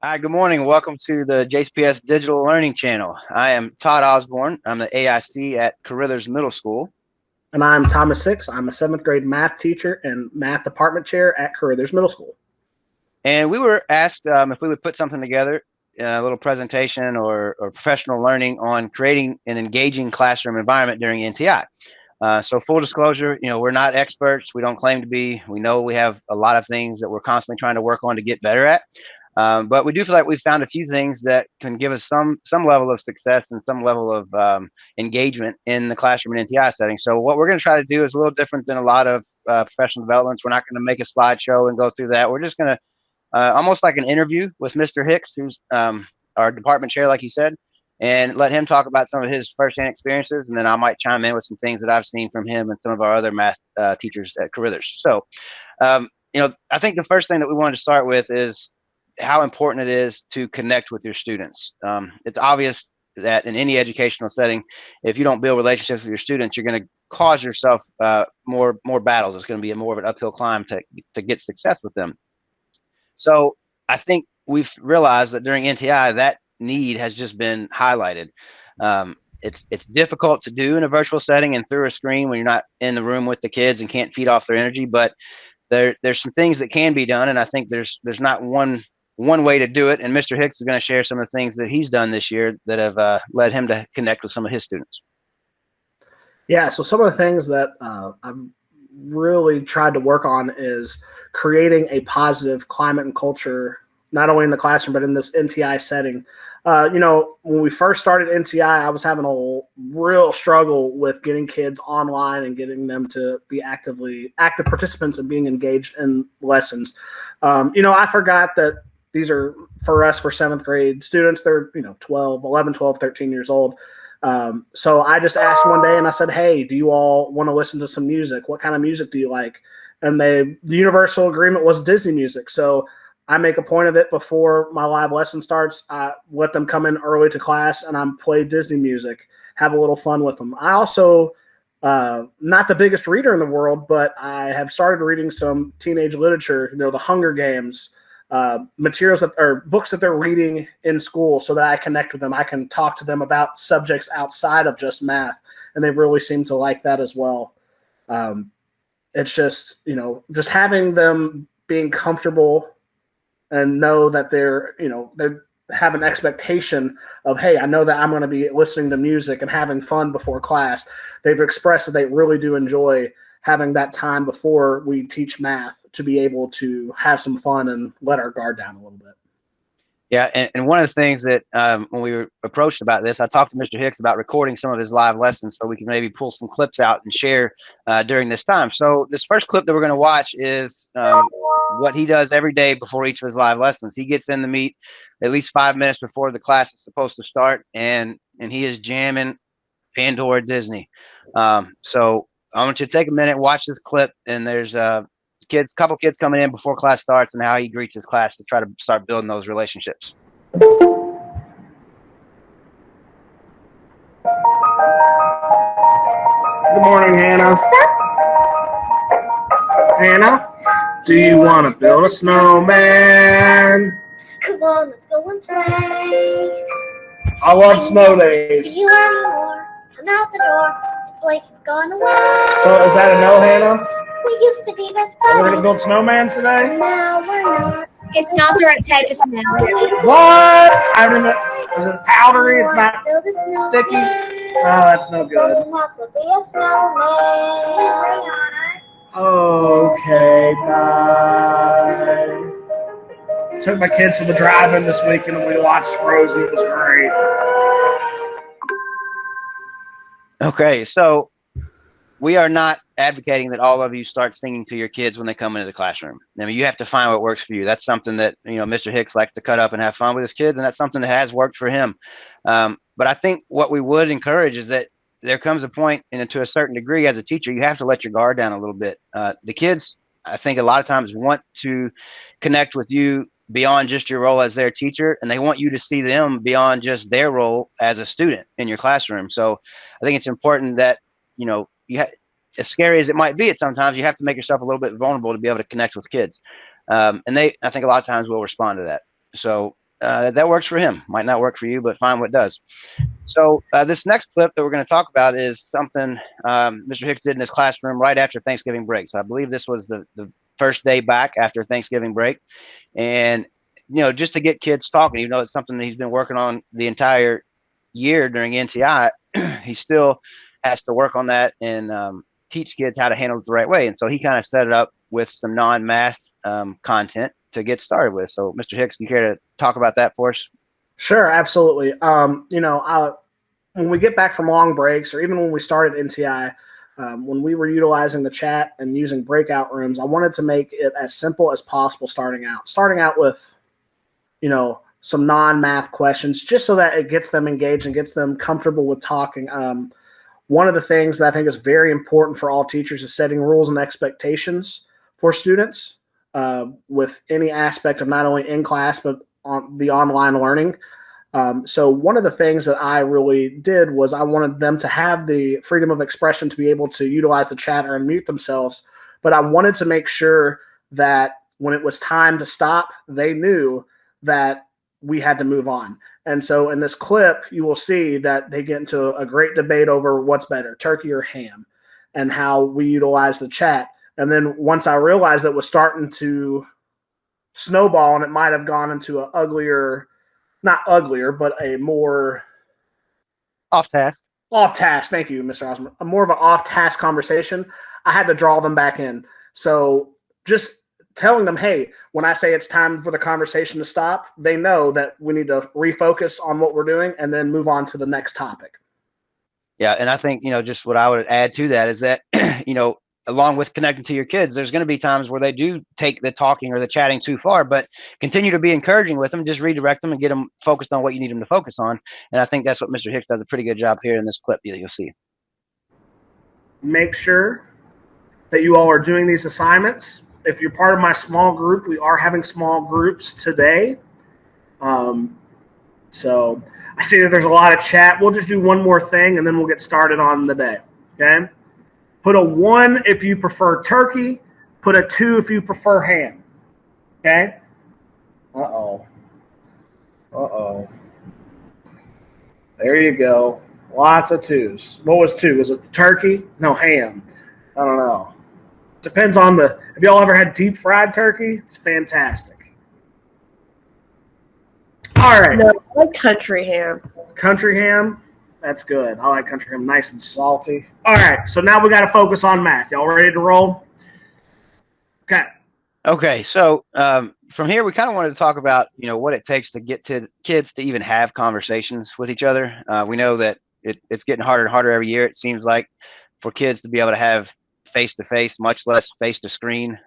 Hi, good morning. Welcome to the JCPS Digital Learning Channel. I am Todd Osborne. I'm the AIC at Carruthers Middle School. And I'm Thomas Hicks. I'm a 7th grade math teacher and math department chair at Carruthers Middle School. And we were asked if we would put something together, a little presentation or professional learning on creating an engaging classroom environment during NTI. So full disclosure, we're not experts. We don't claim to be. We know we have a lot of things that we're constantly trying to work on to get better at. But we do feel like we've found a few things that can give us some level of success and some level of engagement in the classroom and NTI setting. So what we're going to try to do is a little different than a lot of professional developments. We're not going to make a slideshow and go through that. We're just going to almost like an interview with Mr. Hicks, who's our department chair, like you said, and let him talk about some of his firsthand experiences, and then I might chime in with some things that I've seen from him and some of our other math teachers at Carruthers. So, I think the first thing that we wanted to start with is how important it is to connect with your students. It's obvious that in any educational setting, if you don't build relationships with your students, you're going to cause yourself more battles. It's going to be more of an uphill climb to get success with them. So I think we've realized that during NTI, that need has just been highlighted. It's difficult to do in a virtual setting and through a screen when you're not in the room with the kids and can't feed off their energy, but there's some things that can be done, and I think there's not one way to do it. And Mr. Hicks is going to share some of the things that he's done this year that have led him to connect with some of his students. Yeah, so some of the things that I've really tried to work on is creating a positive climate and culture, not only in the classroom, but in this NTI setting. When we first started NTI, I was having a real struggle with getting kids online and getting them to be active participants and being engaged in lessons. I forgot that these are for 7th grade students. They're 11, 12, 13 years old. So I just asked one day and I said, hey, do you all want to listen to some music? What kind of music do you like? And the universal agreement was Disney music. So I make a point of it before my live lesson starts. I let them come in early to class and I'm play Disney music, have a little fun with them. I also, not the biggest reader in the world, but I have started reading some teenage literature, the Hunger Games, materials or books that they're reading in school so that I connect with them. I can talk to them about subjects outside of just math, and they really seem to like that as well. It's just, just having them being comfortable and know that they have an expectation of, hey, I know that I'm going to be listening to music and having fun before class. They've expressed that they really do enjoy having that time before we teach math to be able to have some fun and let our guard down a little bit. Yeah, and one of the things that when we were approached about this, I talked to Mr. Hicks about recording some of his live lessons so we can maybe pull some clips out and share during this time. So this first clip that we're going to watch is what he does every day before each of his live lessons. He gets in the meet at least 5 minutes before the class is supposed to start, and he is jamming Pandora Disney. So I want you to take a minute, watch this clip, and there's couple kids coming in before class starts and how he greets his class to try to start building those relationships. Good morning, Hannah. Hannah, do you want to build a snowman? Come on, let's go and play. I love snow days. See you anymore. Come out the door. It's like you've gone away. So is that a no, Hannah? We used to be best buddies. We're going to build snowman today? Now we're not. It's not the right type of snow. What? I remember. Is it powdery? It's not sticky? Oh, that's no good. Have to be a snowman. Okay, bye. Took my kids to the drive-in this weekend and we watched Frozen. It was great. Okay, so we are not advocating that all of you start singing to your kids when they come into the classroom. I mean, you have to find what works for you. That's something that, Mr. Hicks likes to cut up and have fun with his kids, and that's something that has worked for him. But I think what we would encourage is that there comes a point, and to a certain degree as a teacher, you have to let your guard down a little bit. The kids, I think a lot of times want to connect with you beyond just your role as their teacher, and they want you to see them beyond just their role as a student in your classroom. So I think it's important that, as scary as it might be at sometimes, you have to make yourself a little bit vulnerable to be able to connect with kids. And I think a lot of times will respond to that. So that works for him. Might not work for you, but find what does. So this next clip that we're going to talk about is something Mr. Hicks did in his classroom right after Thanksgiving break. So I believe this was the first day back after Thanksgiving break. And, just to get kids talking, even though it's something that he's been working on the entire year during NTI, he still has to work on that and teach kids how to handle it the right way. And so he kind of set it up with some non-math content to get started with. So Mr. Hicks, you care to talk about that for us? Sure, absolutely. When we get back from long breaks, or even when we started NTI, when we were utilizing the chat and using breakout rooms, I wanted to make it as simple as possible starting out with, some non-math questions, just so that it gets them engaged and gets them comfortable with talking. One of the things that I think is very important for all teachers is setting rules and expectations for students with any aspect of not only in class, but on the online learning. So one of the things that I really did was I wanted them to have the freedom of expression to be able to utilize the chat or unmute themselves. But I wanted to make sure that when it was time to stop, they knew that we had to move on. And so in this clip, you will see that they get into a great debate over what's better, turkey or ham, and how we utilize the chat. And then once I realized that it was starting to snowball and it might have gone into an uglier, not uglier, but a more off task. Thank you, Mr. Osmer. A more of an off task conversation. I had to draw them back in. So just telling them, hey, when I say it's time for the conversation to stop, they know that we need to refocus on what we're doing and then move on to the next topic. Yeah. And I think, just what I would add to that is that, along with connecting to your kids, there's going to be times where they do take the talking or the chatting too far, but continue to be encouraging with them, just redirect them and get them focused on what you need them to focus on. And I think that's what Mr. Hicks does a pretty good job here in this clip that you'll see. Make sure that you all are doing these assignments. If you're part of my small group, we are having small groups today. So I see that there's a lot of chat. We'll just do one more thing and then we'll get started on the day. Okay. Put a 1 if you prefer turkey. Put a 2 if you prefer ham. Okay? Uh-oh. There you go. Lots of 2s. What was 2? Was it turkey? No, ham. I don't know. Depends on have y'all ever had deep fried turkey? It's fantastic. All right. No, I like country ham. Country ham? That's good. I like country ham, nice and salty. All right, so now we got to focus on math. Y'all ready to roll? Okay, so from here, we kind of wanted to talk about, what it takes to get to kids to even have conversations with each other. We know that it's getting harder and harder every year, it seems like, for kids to be able to have face-to-face, much less face-to-screen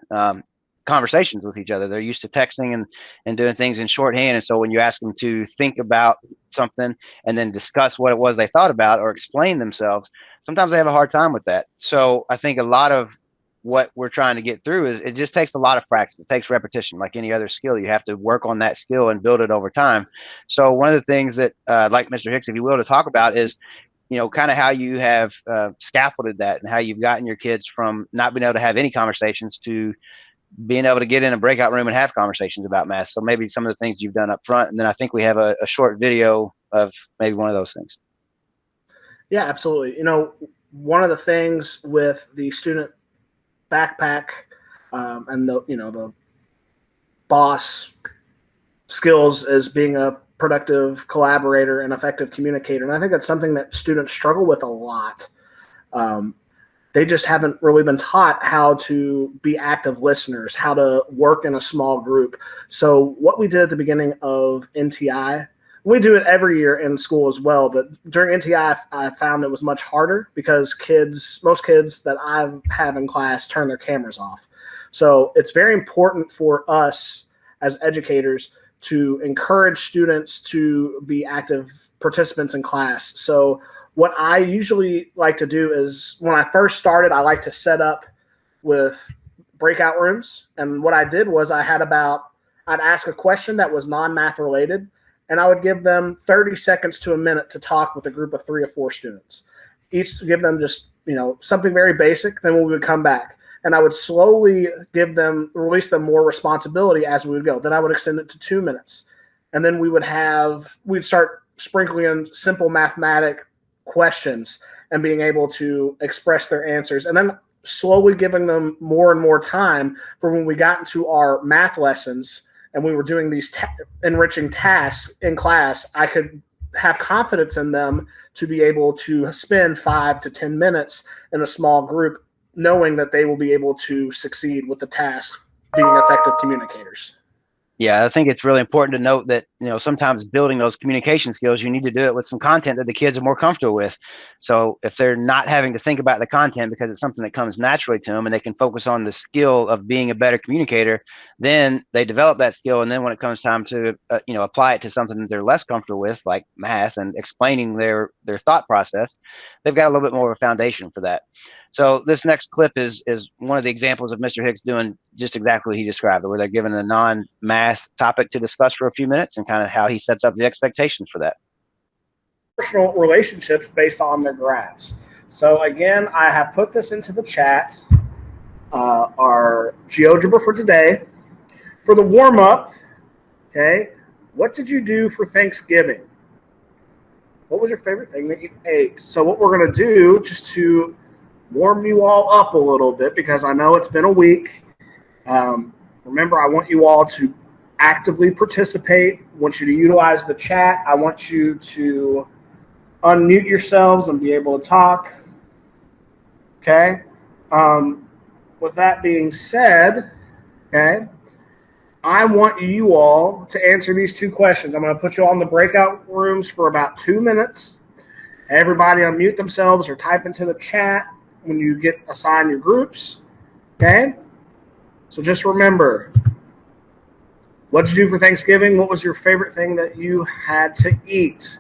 conversations with each other. They're used to texting and doing things in shorthand. And so when you ask them to think about something and then discuss what it was they thought about or explain themselves, sometimes they have a hard time with that. So I think a lot of what we're trying to get through is it just takes a lot of practice. It takes repetition, like any other skill. You have to work on that skill and build it over time. So one of the things that, like Mr. Hicks, if you will, to talk about is, kind of how you have scaffolded that and how you've gotten your kids from not being able to have any conversations to being able to get in a breakout room and have conversations about math. So maybe some of the things you've done up front, and then I think we have a short video of maybe one of those things. Yeah, absolutely. One of the things with the student backpack and the boss skills is being a productive collaborator and effective communicator. And I think that's something that students struggle with a lot. They just haven't really been taught how to be active listeners, how to work in a small group. So what we did at the beginning of NTI, we do it every year in school as well, but during NTI, I found it was much harder because most kids that I have in class turn their cameras off. So it's very important for us as educators to encourage students to be active participants in class. So what I usually like to do is when I first started, I like to set up with breakout rooms. And what I did was I'd ask a question that was non-math related, and I would give them 30 seconds to a minute to talk with a group of 3 or 4 students. Each give them just, something very basic. Then we would come back and I would slowly release them more responsibility as we would go. Then I would extend it to 2 minutes. And then we'd start sprinkling in simple mathematic questions and being able to express their answers. And then slowly giving them more and more time for when we got into our math lessons and we were doing these enriching tasks in class, I could have confidence in them to be able to spend 5 to 10 minutes in a small group, knowing that they will be able to succeed with the task, being effective communicators. Yeah, I think it's really important to note that, sometimes building those communication skills, you need to do it with some content that the kids are more comfortable with. So if they're not having to think about the content because it's something that comes naturally to them and they can focus on the skill of being a better communicator, then they develop that skill. And then when it comes time to, apply it to something that they're less comfortable with, like math and explaining their thought process, they've got a little bit more of a foundation for that. So this next clip is one of the examples of Mr. Hicks doing just exactly what he described, where they're given a non-math topic to discuss for a few minutes and kind of how he sets up the expectations for that. Personal relationships based on their graphs. So again, I have put this into the chat, our Geogebra for today. For the warm-up, okay, what did you do for Thanksgiving? What was your favorite thing that you ate? So what we're going to do, just to warm you all up a little bit, because I know it's been a week. Remember, I want you all to actively participate. I want you to utilize the chat. I want you to unmute yourselves and be able to talk. Okay? With that being said, okay, I want you all to answer these two questions. I'm going to put you all in the breakout rooms for about 2 minutes. Everybody unmute themselves or type into the chat when you get assigned your groups. Okay? So just remember, what did you do for Thanksgiving? What was your favorite thing that you had to eat?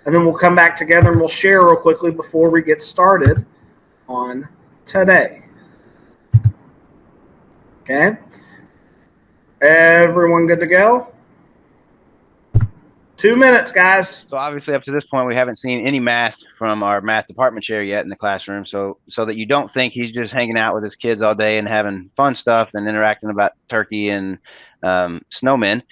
And then we'll come back together and we'll share real quickly before we get started on today. Okay? Everyone good to go? 2 minutes, guys. So obviously up to this point, we haven't seen any math from our math department chair yet in the classroom. So that you don't think he's just hanging out with his kids all day and having fun stuff and interacting about turkey and snowmen.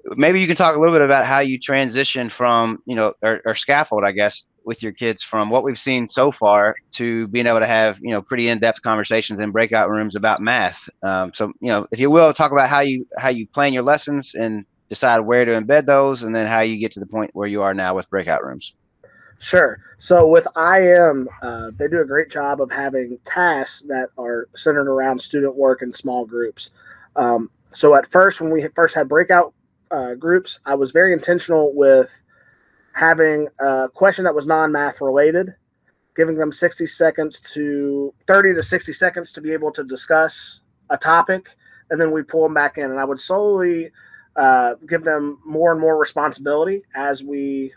Maybe you can talk a little bit about how you transition from, or scaffold, I guess, with your kids from what we've seen so far to being able to have, pretty in-depth conversations in breakout rooms about math. So, if you will, talk about how you plan your lessons and decide where to embed those, and then how you get to the point where you are now with breakout rooms. Sure. So with IM, they do a great job of having tasks that are centered around student work in small groups. So at first, when we first had breakout groups, I was very intentional with having a question that was non-math related, giving them 30 to 60 seconds to be able to discuss a topic, and then we pull them back in. And I would slowly give them more and more responsibility as we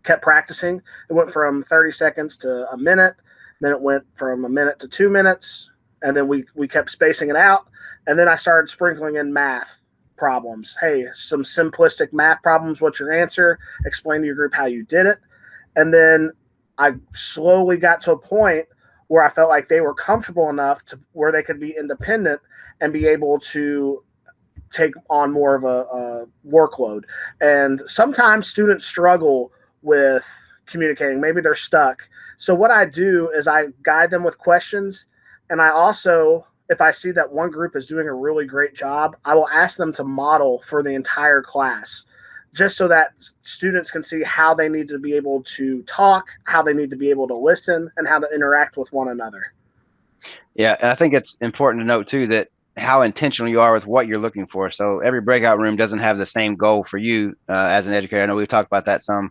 kept practicing. It went from 30 seconds to a minute, then it went from a minute to 2 minutes, and then we kept spacing it out. And then I started sprinkling in math problems. Hey, some simplistic math problems. What's your answer? Explain to your group how you did it. And then I slowly got to a point where I felt like they were comfortable enough to where they could be independent and be able to take on more of a workload. And sometimes students struggle with communicating. Maybe they're stuck. So what I do is I guide them with questions. And I also, if I see that one group is doing a really great job, I will ask them to model for the entire class, just so that students can see how they need to be able to talk, how they need to be able to listen, and how to interact with one another. Yeah, and I think it's important to note too that how intentional you are with what you're looking for. So every breakout room doesn't have the same goal for you as an educator. I know we've talked about that some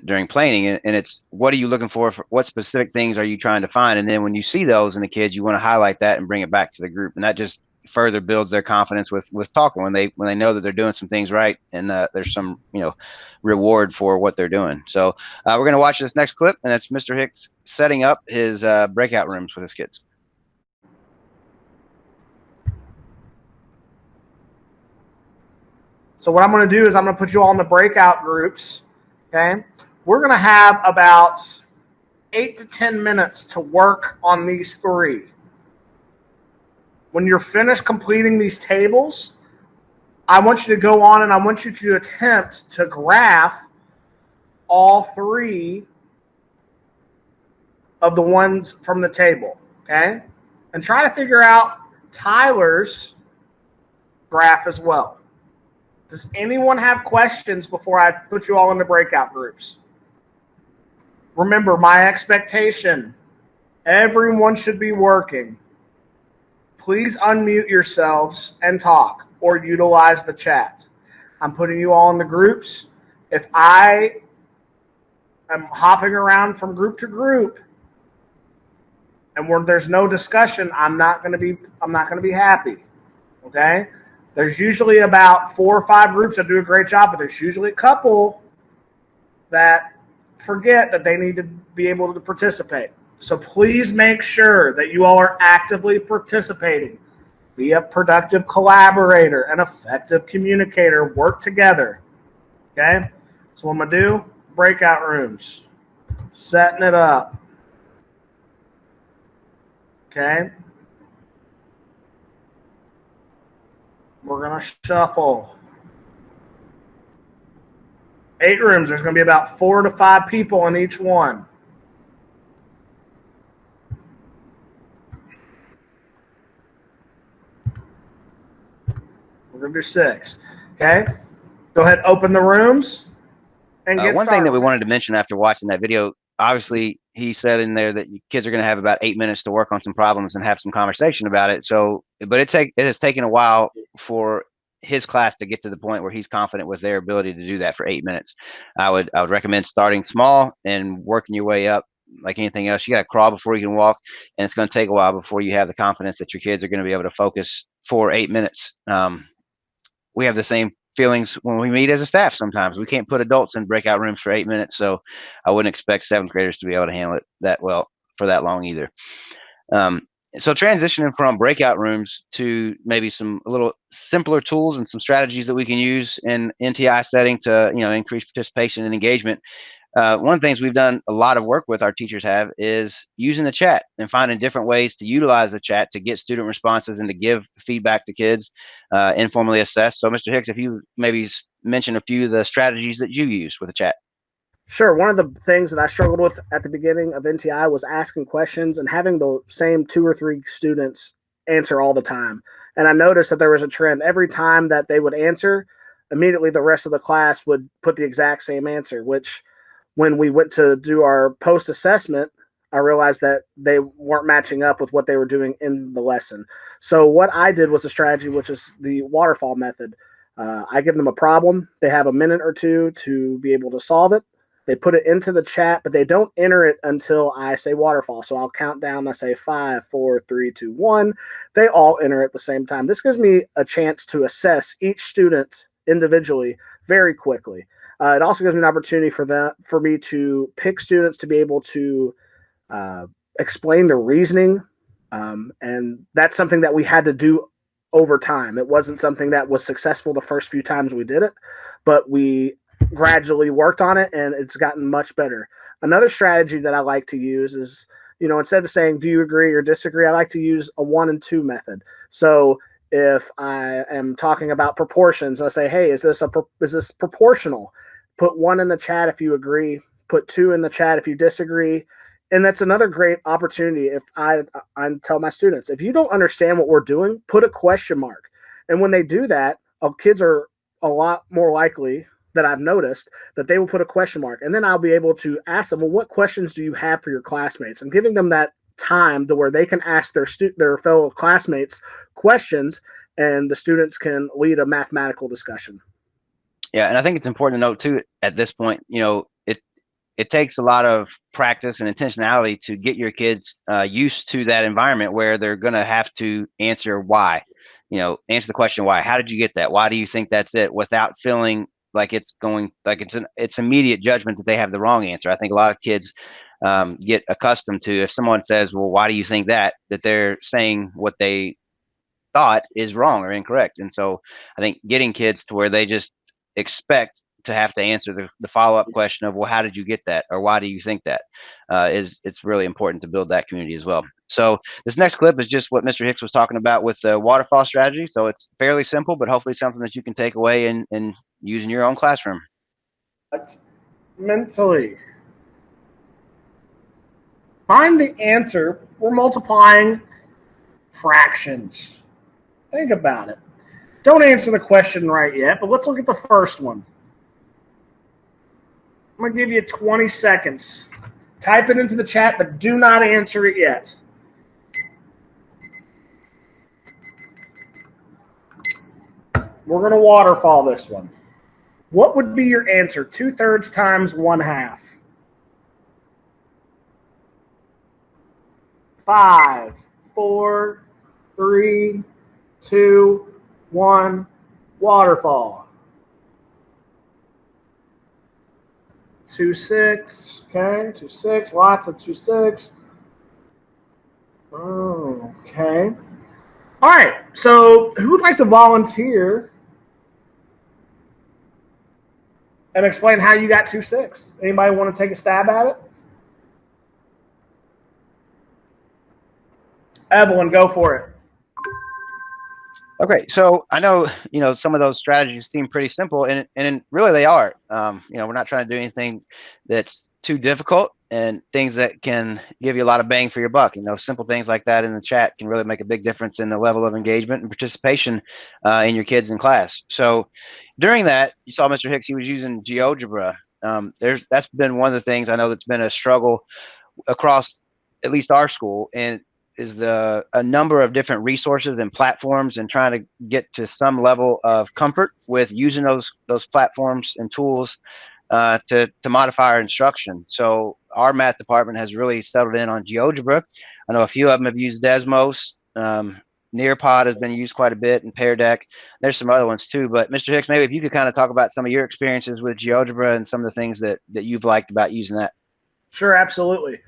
during planning, and it's what are you looking for? What specific things are you trying to find? And then when you see those in the kids, you want to highlight that and bring it back to the group, and that just further builds their confidence with talking when they know that they're doing some things right, and there's some reward for what they're doing. So we're going to watch this next clip, and that's Mr. Hicks setting up his breakout rooms with his kids. So what I'm going to do is I'm going to put you all in the breakout groups, okay? We're going to have about 8 to 10 minutes to work on these three. When you're finished completing these tables, I want you to go on and I want you to attempt to graph all three of the ones from the table, okay? And try to figure out Tyler's graph as well. Does anyone have questions before I put you all into breakout groups? Remember, my expectation, everyone should be working. Please unmute yourselves and talk or utilize the chat. I'm putting you all in the groups. If I am hopping around from group to group and where there's no discussion, I'm not going to be happy. Okay? There's usually about 4 or 5 groups that do a great job, but there's usually a couple that forget that they need to be able to participate. So please make sure that you all are actively participating. Be a productive collaborator, an effective communicator. Work together. Okay? So what I'm going to do, breakout rooms. Setting it up. Okay? We're going to shuffle. 8 rooms. There's going to be about 4 to 5 people in each one. We're going to do 6. Okay? Go ahead, open the rooms, and get one started. thing that we wanted to mention after watching that video, obviously, he said in there that kids are going to have about 8 minutes to work on some problems and have some conversation about it. So, but it has taken a while for his class to get to the point where he's confident with their ability to do that for 8 minutes. I would recommend starting small and working your way up. Like anything else, you got to crawl before you can walk, and it's going to take a while before you have the confidence that your kids are going to be able to focus for 8 minutes. We have the same feelings when we meet as a staff. Sometimes we can't put adults in breakout rooms for 8 minutes, so I wouldn't expect 7th graders to be able to handle it that well for that long either. So transitioning from breakout rooms to maybe some a little simpler tools and some strategies that we can use in NTI setting to increase participation and engagement. One of the things we've done a lot of work with, our teachers have, is using the chat and finding different ways to utilize the chat to get student responses and to give feedback to kids, informally assess. So Mr. Hicks, if you maybe mention a few of the strategies that you use with the chat. Sure. One of the things that I struggled with at the beginning of NTI was asking questions and having the same 2 or 3 students answer all the time. And I noticed that there was a trend. Every time that they would answer, immediately the rest of the class would put the exact same answer, which when we went to do our post-assessment, I realized that they weren't matching up with what they were doing in the lesson. So what I did was a strategy, which is the waterfall method. I give them a problem. They have a minute or 2 to be able to solve it. They put it into the chat, but they don't enter it until I say waterfall. So I'll count down. I say 5, 4, 3, 2, 1. They all enter at the same time. This gives me a chance to assess each student individually very quickly. It also gives me an opportunity for me to pick students to be able to explain the reasoning. And that's something that we had to do over time. It wasn't something that was successful the first few times we did it, but we gradually worked on it and it's gotten much better. Another strategy that I like to use is, instead of saying, do you agree or disagree, I like to use a 1 and 2 method. So if I am talking about proportions, I say, hey, is this proportional? Put 1 in the chat if you agree, put 2 in the chat if you disagree. And that's another great opportunity. If I tell my students, if you don't understand what we're doing, put a question mark. And when they do that, kids are a lot more likely, that I've noticed, that they will put a question mark. And then I'll be able to ask them, well, what questions do you have for your classmates? And giving them that time to where they can ask their fellow classmates questions, and the students can lead a mathematical discussion. Yeah, and I think it's important to note too, at this point, it takes a lot of practice and intentionality to get your kids used to that environment where they're going to have to answer why. Answer the question why. How did you get that? Why do you think that's it? Without feeling like it's immediate judgment that they have the wrong answer. I think a lot of kids get accustomed to, if someone says, well, why do you think that they're saying what they thought is wrong or incorrect. And so I think getting kids to where they just expect to have to answer the follow-up question of, well, how did you get that, or why do you think that? It's really important to build that community as well. So this next clip is just what Mr. Hicks was talking about with the waterfall strategy. So it's fairly simple, but hopefully something that you can take away and use in your own classroom. Mentally. Find the answer. We're multiplying fractions. Think about it. Don't answer the question right yet, but let's look at the first one. I'm going to give you 20 seconds. Type it into the chat, but do not answer it yet. We're going to waterfall this one. What would be your answer? 2/3 times 1/2. 5, 4, 3, 2, 1. Waterfall. 2, 6. Okay, 2, 6. Lots of 2, 6. Oh, okay. All right. So, who would like to volunteer and explain how you got 2, 6? Anybody want to take a stab at it? Evelyn, go for it. Okay, so I know some of those strategies seem pretty simple, and really they are. We're not trying to do anything that's too difficult, and things that can give you a lot of bang for your buck. Simple things like that in the chat can really make a big difference in the level of engagement and participation in your kids in class. So during that, you saw Mr. Hicks, he was using Geogebra. That's been one of the things I know that's been a struggle across at least our school, and is a number of different resources and platforms, and trying to get to some level of comfort with using those platforms and tools to modify our instruction. So our math department has really settled in on Geogebra. I know a few of them have used Desmos. Nearpod has been used quite a bit, and Pear Deck. There's some other ones too. But Mr. Hicks, maybe if you could kind of talk about some of your experiences with Geogebra and some of the things that you've liked about using that. Sure, absolutely.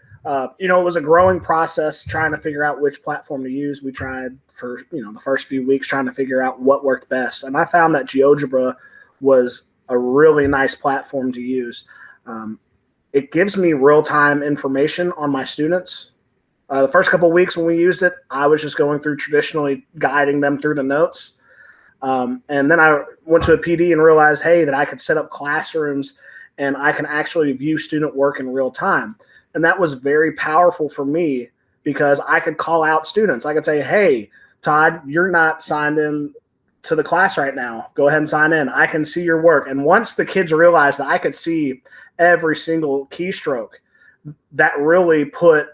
It was a growing process trying to figure out which platform to use. We tried for, the first few weeks trying to figure out what worked best. And I found that Geogebra was a really nice platform to use. It gives me real-time information on my students. The first couple of weeks when we used it, I was just going through traditionally guiding them through the notes. And then I went to a PD and realized, hey, that I could set up classrooms and I can actually view student work in real time. And that was very powerful for me because I could call out students. I could say, hey, Todd, you're not signed in to the class right now. Go ahead and sign in. I can see your work. And once the kids realized that I could see every single keystroke, that really put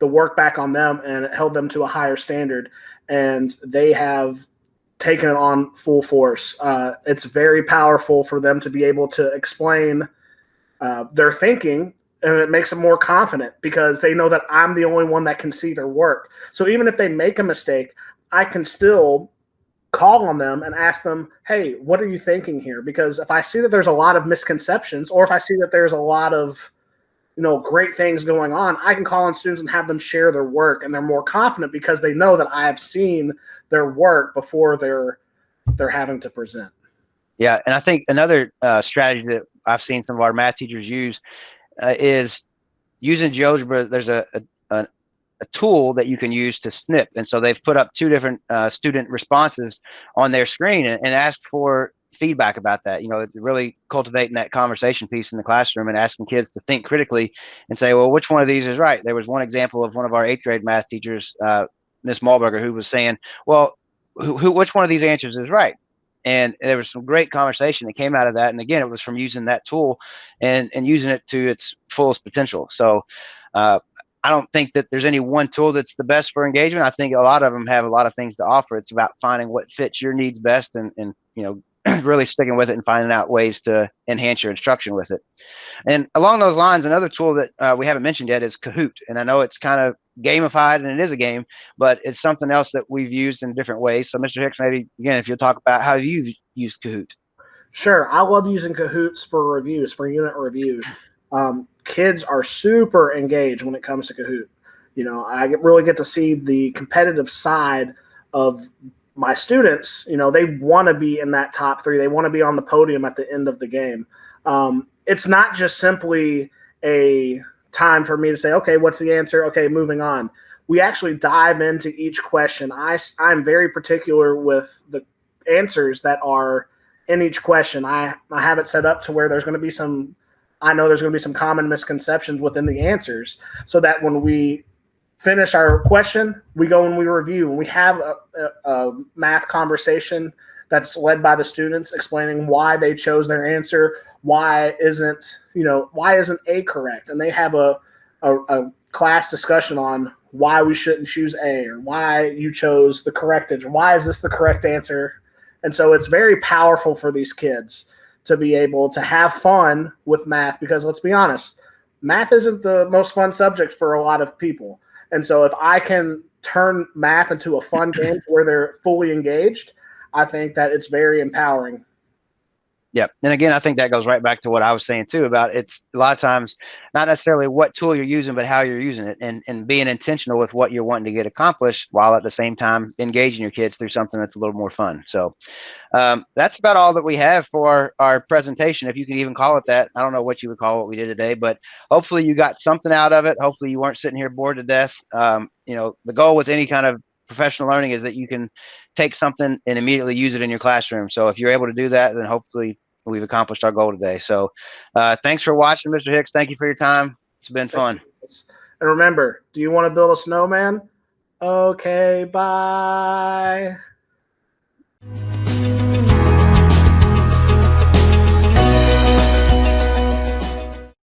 the work back on them and it held them to a higher standard. And they have taken it on full force. It's very powerful for them to be able to explain their thinking, and it makes them more confident because they know that I'm the only one that can see their work. So even if they make a mistake, I can still call on them and ask them, hey, what are you thinking here? Because if I see that there's a lot of misconceptions, or if I see that there's a lot of great things going on, I can call on students and have them share their work, and they're more confident because they know that I have seen their work before they're having to present. Yeah, and I think another strategy that I've seen some of our math teachers use is using Geogebra. There's a tool that you can use to snip, and so they've put up 2 different student responses on their screen and asked for feedback about that. Really cultivating that conversation piece in the classroom and asking kids to think critically and say, well, which one of these is right? There was one example of one of our 8th grade math teachers, Miss Malberger, who was saying, well, which one of these answers is right? And there was some great conversation that came out of that. And again, it was from using that tool and using it to its fullest potential. So I don't think that there's any one tool that's the best for engagement. I think a lot of them have a lot of things to offer. It's about finding what fits your needs best and really sticking with it and finding out ways to enhance your instruction with it. And along those lines, another tool that we haven't mentioned yet is Kahoot. And I know it's kind of gamified and it is a game, but it's something else that we've used in different ways. So Mr. Hicks, maybe again, if you'll talk about how you've used Kahoot. Sure. I love using Kahoots for reviews, for unit reviews. Kids are super engaged when it comes to Kahoot. I really get to see the competitive side of my students. They want to be in that top 3. They want to be on the podium at the end of the game. It's not just simply a time for me to say, okay, what's the answer? Okay, moving on. We actually dive into each question. I'm very particular with the answers that are in each question. I have it set up to where there's going to be some, I know there's going to be some common misconceptions within the answers, so that when we finish our question, we go and we review, and we have a math conversation that's led by the students explaining why they chose their answer, why isn't A correct, and they have a class discussion on why we shouldn't choose A, or why you chose the correct answer, why is this the correct answer. And so it's very powerful for these kids to be able to have fun with math, because let's be honest, math isn't the most fun subject for a lot of people. And so if I can turn math into a fun game where they're fully engaged, I think that it's very empowering. Yep. And again, I think that goes right back to what I was saying too, about it's a lot of times not necessarily what tool you're using, but how you're using it, and being intentional with what you're wanting to get accomplished, while at the same time engaging your kids through something that's a little more fun. So that's about all that we have for our presentation, if you could even call it that. I don't know what you would call what we did today, but hopefully you got something out of it. Hopefully you weren't sitting here bored to death. The goal with any kind of professional learning is that you can take something and immediately use it in your classroom. So if you're able to do that, then hopefully we've accomplished our goal today. So thanks for watching, Mr. Hicks. Thank you for your time. It's been fun. And remember, do you want to build a snowman? Okay, bye.